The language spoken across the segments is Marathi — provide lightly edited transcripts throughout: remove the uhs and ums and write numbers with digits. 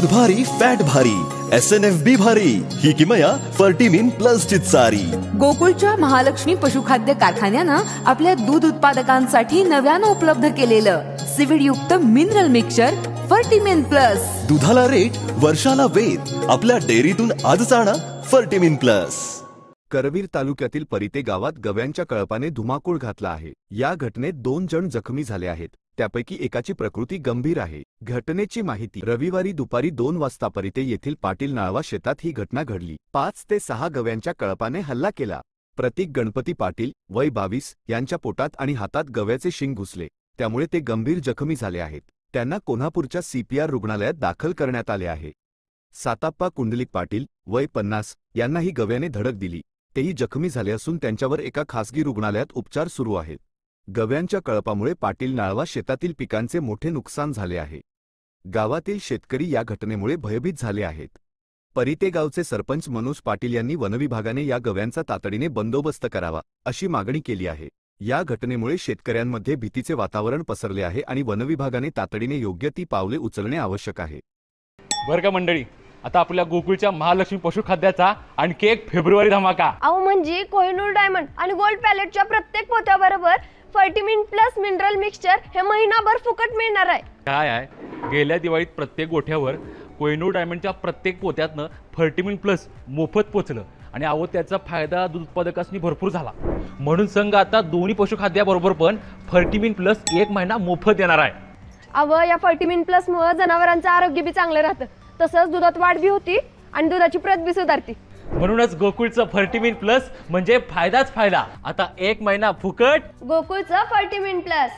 दूध भारी फॅट भारी SNFB भारी ही किमया फर्टिमिन प्लस ची चारी। गोकुळच्या महालक्ष्मी पशुखाद्य कारखान्यानं आपल्या दूध उत्पादकांसाठी नव्यानं उपलब्ध केलेलं सीविड युक्त मिनरल मिक्सचर फर्टिमिन प्लस। दुधाला रेट वर्षाला वेद आपल्या डेअरीतून आजच आणा फर्टिमिन प्लस। करवीर तालुक्यातील परिते गावात गव्यांच्या कळपाने धुमाकूळ घातला आहे। या घटनेत 2 जण जखमी झाले आहेत, त्यापैकी एकाची प्रकृती गंभीर आहे। घटनेची माहिती रविवारी दुपारी 2 वाजता परिते येथील पाटील नाळवा शेतात ही घटना घडली। 5 ते 6 गव्यांच्या कळपाने हल्ला केला। प्रतीक गणपती पाटील वय 22 यांच्या पोटात आणि हातात गव्याचे शिंग घुसले, त्यामुळे ते गंभीर जखमी झाले आहेत। त्यांना कोल्हापूरच्या CPR रुग्णालयात दाखल करण्यात आले आहे। साताप्पा कुंडलिक पाटील वय 50 यांनाही गव्याने धडक दिली, तेही जखमी झाले असून त्यांच्यावर एका खासगी रुग्णालयात उपचार सुरू आहेत। गव्यांच्या कळपामुळे पाटील नाळवा शेतातील पिकांचे मोठे नुकसान झाले आहे। गावातील शेतकरी या घटनेमुळे भयभीत झाले आहेत। परिते गावचे सरपंच मनोज पाटील यांनी वनविभागाने या गव्यांचा तातडीने बंदोबस्त करावा अशी मागणी केली आहे। या घटनेमुळे शेतकऱ्यांमध्ये भीतीचे वातावरण पसरले आहे आणि वनविभागाने तातडीने योग्य ती पावले उचलणे आवश्यक आहे। बरं का मंडळी, आता आपल्या गोकुळच्या महालक्ष्मी पशुखाद्याचा आणखी एक फेब्रुवारी धमाका। अहो म्हणजे कोहिनूर डायमंड आणि गोल्ड पॅलेटच्या प्रत्येक पोत्याबरोबर फर्टिमिन प्लस मिनरल मिक्सचर हे महिनाभर फुकट मिळणार आहे। काय आहे, गेल्या दिवाळीत प्रत्येक गोठ्यावर कोहिनूर डायमंडच्या प्रत्येक पोत्यातनं फर्टिमिन प्लस मोफत पोचलं आणि अहो त्याचा फायदा दूध उत्पादकांनी भरपूर झाला। म्हणून संघ आता दोन्ही पशुखाद्याबरोबर पण फर्टिमिन प्लस 1 महिना मोफत देणार आहे। अहो या फर्टिमिन प्लस मुळे जनावरांचं आरोग्य बी चांगलं राहतं, तसंच दुधात वाढ बी होती आणि दुधाची प्रत बी सुधारते। म्हणूनच गोकुळचं फर्टिमिन प्लस म्हणजे फायदाच फायदा। आता 1 महिना फुकट गोकुळचं फर्टिमिन प्लस।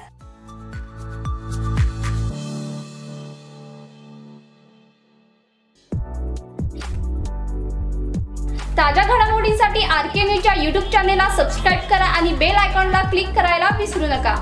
ताज्या घडामोडींसाठी RK न्यूजच्या YouTube चॅनेलला सबस्क्राईब करा आणि बेल आयकॉनला क्लिक करायला विसरू नका।